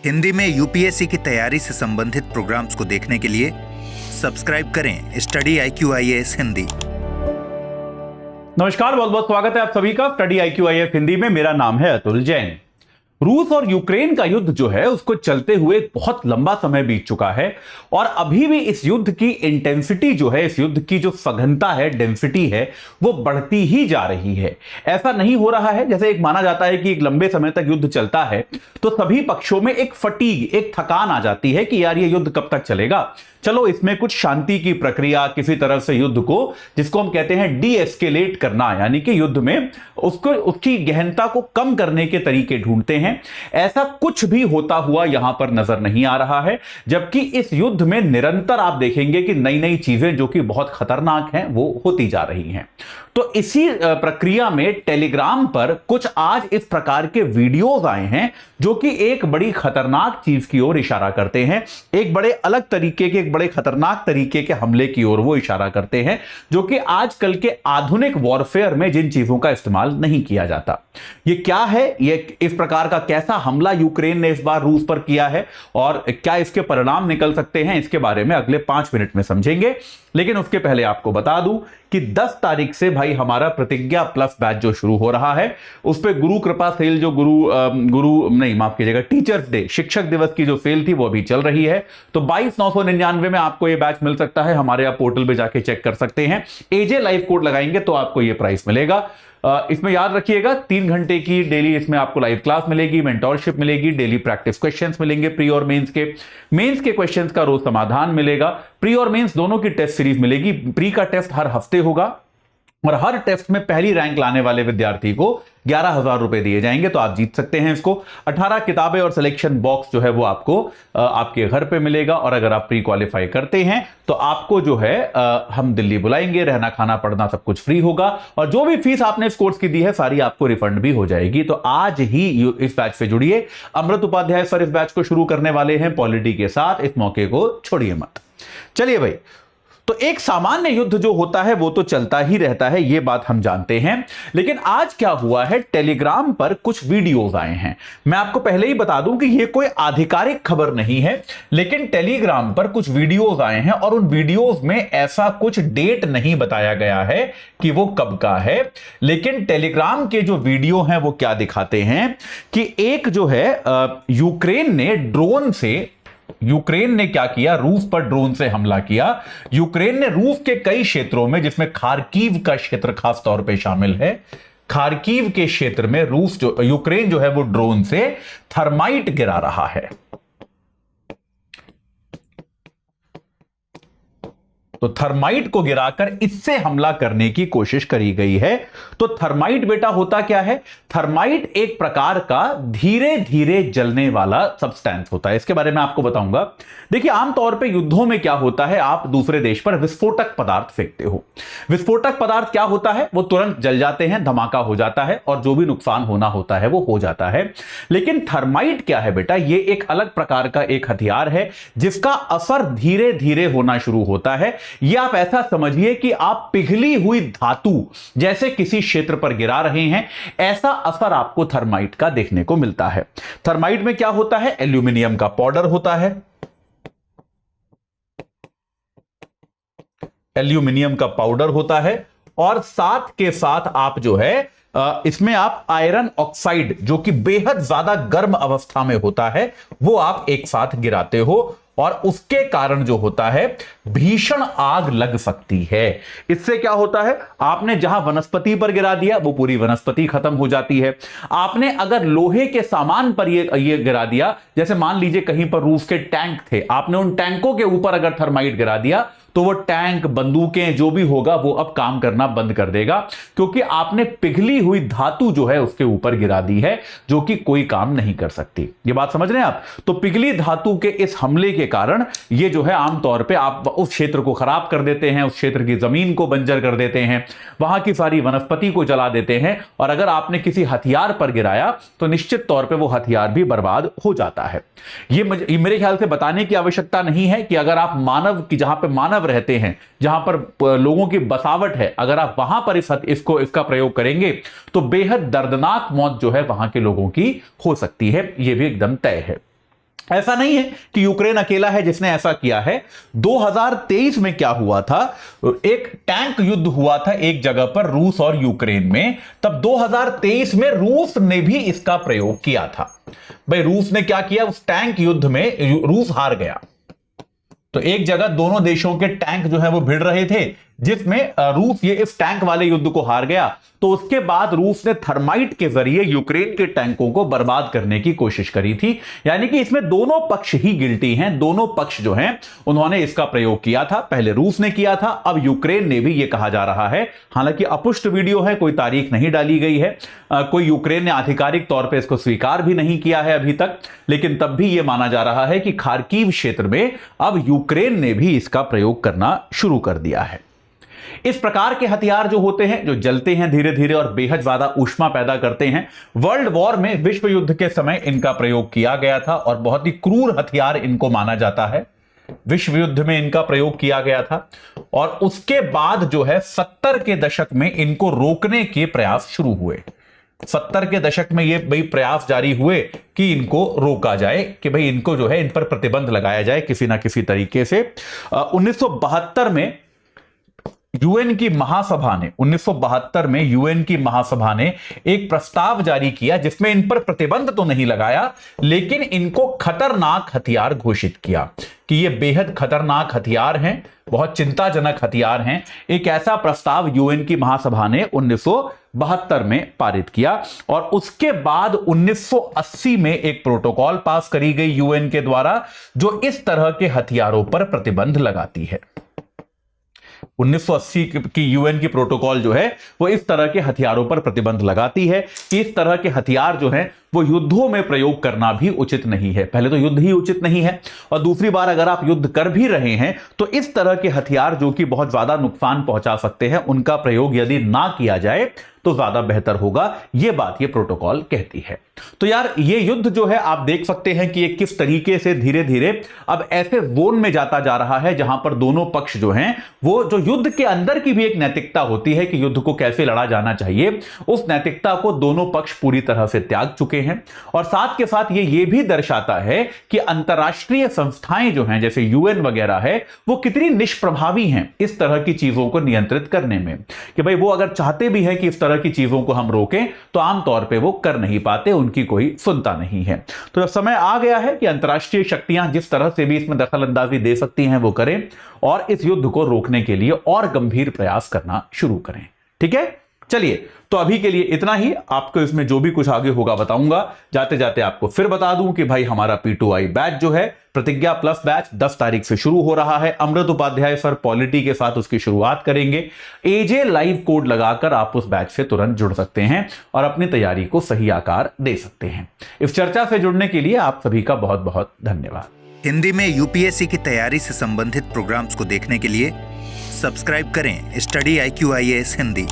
हिंदी में यूपीएससी की तैयारी से संबंधित प्रोग्राम्स को देखने के लिए सब्सक्राइब करें स्टडी IQ-IAS हिंदी। नमस्कार, बहुत बहुत स्वागत है आप सभी का स्टडी IQ-IAS हिंदी में। मेरा नाम है अतुल जैन। रूस और यूक्रेन का युद्ध जो है उसको चलते हुए बहुत लंबा समय बीत चुका है और अभी भी इस युद्ध की इंटेंसिटी जो है, इस युद्ध की जो सघनता है, डेंसिटी है, वो बढ़ती ही जा रही है। ऐसा नहीं हो रहा है जैसे एक माना जाता है कि एक लंबे समय तक युद्ध चलता है तो सभी पक्षों में एक फटीग, एक थकान आ जाती है कि यार ये युद्ध कब तक चलेगा, चलो इसमें कुछ शांति की प्रक्रिया, किसी तरह से युद्ध को, जिसको हम कहते हैं डी एस्केलेट करना, यानी कि युद्ध में उसको, उसकी गहनता को कम करने के तरीके ढूंढते हैं। ऐसा कुछ भी होता हुआ यहां पर नजर नहीं आ रहा है, जबकि इस युद्ध में निरंतर आप देखेंगे कि नई नई चीजें जो कि बहुत खतरनाक हैं वो होती जा रही हैं। तो इसी प्रक्रिया में टेलीग्राम पर कुछ आज इस प्रकार के वीडियोस आए हैं जो कि एक बड़ी खतरनाक चीज की ओर इशारा करते हैं, एक बड़े अलग तरीके के, एक बड़े खतरनाक तरीके के हमले की ओर वो इशारा करते हैं, जो कि आजकल के आधुनिक वॉरफेयर में जिन चीजों का इस्तेमाल नहीं किया जाता। ये क्या है, ये इस प्रकार का कैसा हमला यूक्रेन ने इस बार रूस पर किया है और क्या इसके परिणाम निकल सकते हैं, इसके बारे में अगले 5 मिनट में समझेंगे। लेकिन उसके पहले आपको बता दूं कि 10 तारीख से भाई हमारा प्रतिज्ञा प्लस बैच जो शुरू हो रहा है, उस पे गुरु कृपा सेल, जो टीचर्स डे, शिक्षक दिवस की जो सेल थी वो भी चल रही है। तो 22,999 में आपको ये बैच मिल सकता है। हमारे आप पोर्टल पे जाके चेक कर सकते हैं। एजे लाइव कोड लगाएंगे तो आपको ये प्राइस मिलेगा। इसमें याद रखिएगा 3 घंटे की डेली इसमें आपको लाइव क्लास मिलेगी, मेंटोरशिप मिलेगी, डेली प्रैक्टिस क्वेश्चंस मिलेंगे प्री और मेंस के क्वेश्चंस का रोज समाधान मिलेगा, प्री और मेंस दोनों की टेस्ट सीरीज मिलेगी। प्री का टेस्ट हर हफ्ते होगा और हर टेस्ट में पहली रैंक लाने वाले विद्यार्थी को 11,000 रुपए दिए जाएंगे, तो आप जीत सकते हैं इसको। 18 किताबें और सिलेक्शन बॉक्स जो है वो आपको आपके घर पे मिलेगा और अगर आप प्री क्वालिफाई करते हैं तो आपको जो है हम दिल्ली बुलाएंगे, रहना खाना पढ़ना सब कुछ फ्री होगा और जो भी फीस आपने इस कोर्स की दी है सारी आपको रिफंड भी हो जाएगी। तो आज ही इस बैच से जुड़िए। अमृत उपाध्याय सर इस बैच को शुरू करने वाले हैं पॉलिटी के साथ, इस मौके को छोड़िए मत। चलिए भाई, तो एक सामान्य युद्ध जो होता है वो तो चलता ही रहता है, ये बात हम जानते हैं। लेकिन आज क्या हुआ है, टेलीग्राम पर कुछ वीडियोस आए हैं। मैं आपको पहले ही बता दूं कि ये कोई आधिकारिक खबर नहीं है, लेकिन टेलीग्राम पर कुछ वीडियोस आए हैं और उन वीडियोस में ऐसा कुछ डेट नहीं बताया गया है कि वो कब का है। लेकिन टेलीग्राम के जो वीडियो हैं वो क्या दिखाते हैं कि एक जो है यूक्रेन ने क्या किया, रूस पर ड्रोन से हमला किया। यूक्रेन ने रूस के कई क्षेत्रों में, जिसमें खार्किव का क्षेत्र खास तौर पे शामिल है, खार्किव के क्षेत्र में यूक्रेन जो है वो ड्रोन से थर्माइट गिरा रहा है। तो थर्माइट को गिराकर इससे हमला करने की कोशिश करी गई है। तो थर्माइट बेटा होता क्या है? थर्माइट एक प्रकार का धीरे धीरे जलने वाला सब्सटेंस होता है। इसके बारे में आपको बताऊंगा। देखिए, आमतौर पे युद्धों में क्या होता है, आप दूसरे देश पर विस्फोटक पदार्थ फेंकते हो। विस्फोटक पदार्थ क्या होता है, वो तुरंत जल जाते हैं, धमाका हो जाता है और जो भी नुकसान होना होता है वो हो जाता है। लेकिन थर्माइट क्या है बेटा? ये एक अलग प्रकार का एक हथियार है जिसका असर धीरे धीरे होना शुरू होता है। ये आप ऐसा समझिए कि आप पिघली हुई धातु जैसे किसी क्षेत्र पर गिरा रहे हैं, ऐसा असर आपको थर्माइट का देखने को मिलता है। थर्माइट में क्या होता है? एल्यूमिनियम का पाउडर होता है, एल्यूमिनियम का पाउडर होता है और साथ के साथ आप जो है इसमें आप आयरन ऑक्साइड, जो कि बेहद ज्यादा गर्म अवस्था में होता है, वो आप एक साथ गिराते हो और उसके कारण जो होता है भीषण आग लग सकती है। इससे क्या होता है, आपने जहां वनस्पति पर गिरा दिया वो पूरी वनस्पति खत्म हो जाती है। आपने अगर लोहे के सामान पर ये गिरा दिया, जैसे मान लीजिए कहीं पर रूस के टैंक थे, आपने उन टैंकों के ऊपर अगर थर्माइट गिरा दिया तो वो टैंक, बंदूकें, जो भी होगा वो अब काम करना बंद कर देगा, क्योंकि आपने पिघली हुई धातु जो है उसके ऊपर गिरा दी है, जो कि कोई काम नहीं कर सकती। ये बात समझ रहे हैं आप? तो पिघली धातु के इस हमले के कारण ये जो है आमतौर पे आप उस क्षेत्र को खराब कर देते हैं, उस क्षेत्र की जमीन को बंजर कर देते हैं, वहां की सारी वनस्पति को जला देते हैं और अगर आपने किसी हथियार पर गिराया तो निश्चित तौर पर वो हथियार भी बर्बाद हो जाता है। ये मेरे ख्याल से बताने की आवश्यकता नहीं है कि अगर आप मानव की, जहां पर मानव रहते हैं, जहां पर लोगों की बसावट है, अगर आप वहां पर इसका प्रयोग करेंगे तो बेहद दर्दनाक मौत जो है वहां के लोगों की हो सकती है, यह भी एकदम तय है। ऐसा नहीं है कि यूक्रेन अकेला है जिसने ऐसा किया है। 2023 में क्या हुआ था, एक टैंक युद्ध हुआ था एक जगह पर रूस और यूक्रेन में। तब 2023 में रूस ने भी इसका प्रयोग किया था। भाई रूस ने क्या किया, उस टैंक युद्ध में रूस हार गया। तो एक जगह दोनों देशों के टैंक जो है वो भिड़ रहे थे, जिसमें रूस ये इस टैंक वाले युद्ध को हार गया। तो उसके बाद रूस ने थर्माइट के जरिए यूक्रेन के टैंकों को बर्बाद करने की कोशिश करी थी। यानी कि इसमें दोनों पक्ष ही गिल्टी हैं, दोनों पक्ष जो हैं उन्होंने इसका प्रयोग किया था। पहले रूस ने किया था, अब यूक्रेन ने भी, ये कहा जा रहा है। हालांकि अपुष्ट वीडियो है, कोई तारीख नहीं डाली गई है, कोई यूक्रेन ने आधिकारिक तौर पर इसको स्वीकार भी नहीं किया है अभी तक, लेकिन तब भी यह माना जा रहा है कि खार्किव क्षेत्र में अब यूक्रेन ने भी इसका प्रयोग करना शुरू कर दिया है। इस प्रकार के हथियार जो होते हैं, जो जलते हैं धीरे धीरे और बेहद ज्यादा ऊष्मा पैदा करते हैं, वर्ल्ड वॉर में, विश्व युद्ध के समय इनका प्रयोग किया गया था और बहुत ही क्रूर हथियार इनको माना जाता है। विश्व युद्ध में इनका प्रयोग किया गया था और उसके बाद जो है 70 के दशक में इनको रोकने के प्रयास शुरू हुए। 70 के दशक में ये भाई प्रयास जारी हुए कि इनको रोका जाए, कि भाई इनको जो है इन पर प्रतिबंध लगाया जाए किसी ना किसी तरीके से। 1972 में यूएन की महासभा ने 1972 में यूएन की महासभा ने एक प्रस्ताव जारी किया जिसमें इन पर प्रतिबंध तो नहीं लगाया, लेकिन इनको खतरनाक हथियार घोषित किया कि ये बेहद खतरनाक हथियार हैं, बहुत चिंताजनक हथियार हैं। एक ऐसा प्रस्ताव यूएन की महासभा ने 1972 में पारित किया और उसके बाद 1980 में एक प्रोटोकॉल पास करी गई यूएन के द्वारा जो इस तरह के हथियारों पर प्रतिबंध लगाती है। 1980 की यूएन की प्रोटोकॉल जो है वो इस तरह के हथियारों पर प्रतिबंध लगाती है कि इस तरह के हथियार जो हैं वो युद्धों में प्रयोग करना भी उचित नहीं है। पहले तो युद्ध ही उचित नहीं है और दूसरी बार अगर आप युद्ध कर भी रहे हैं तो इस तरह के हथियार जो कि बहुत ज्यादा नुकसान पहुंचा सकते हैं उनका प्रयोग यदि ना किया जाए तो ज्यादा बेहतर होगा। यह बात ये प्रोटोकॉल कहती है। तो यार ये युद्ध जो है आप देख सकते हैं कि ये किस तरीके से धीरे धीरे अब ऐसे जोन में जाता जा रहा है जहां पर दोनों पक्ष जो हैं वो, जो युद्ध के अंदर की भी एक नैतिकता होती है कि युद्ध को कैसे लड़ा जाना चाहिए, उस नैतिकता को दोनों पक्ष पूरी तरह से त्याग चुके हैं। और साथ के साथ ये भी दर्शाता है कि अंतरराष्ट्रीय संस्थाएं जो हैं जैसे यूएन वगैरह है वो कितनी निष्प्रभावी हैं इस तरह की चीजों को नियंत्रित करने में, कि भाई वो अगर चाहते भी हैं कि इस तरह की चीजों को हम रोकें तो आमतौर पे वो कर नहीं पाते, उनकी कोई सुनता नहीं है। तो जब समय आ गया है कि अंतरराष्ट्रीय शक्तियां जिस तरह से भी इसमें दखल अंदाजी दे सकती हैं वो करें और इस युद्ध को रोकने के लिए और गंभीर प्रयास करना शुरू करें। ठीक है, चलिए तो अभी के लिए इतना ही। आपको इसमें जो भी कुछ आगे होगा बताऊंगा। जाते जाते आपको फिर बता दूं कि भाई हमारा P2I बैच जो है, प्रतिज्ञा प्लस बैच 10 तारीख से शुरू हो रहा है। अमृत उपाध्याय सर पॉलिटी के साथ उसकी शुरुआत करेंगे। AJ लाइव कोड लगाकर आप उस बैच से तुरंत जुड़ सकते हैं और अपनी तैयारी को सही आकार दे सकते हैं। इस चर्चा से जुड़ने के लिए आप सभी का बहुत बहुत धन्यवाद। हिंदी में यूपीएससी की तैयारी से संबंधित प्रोग्राम्स को देखने के लिए सब्सक्राइब करें स्टडी IQ IAS हिंदी।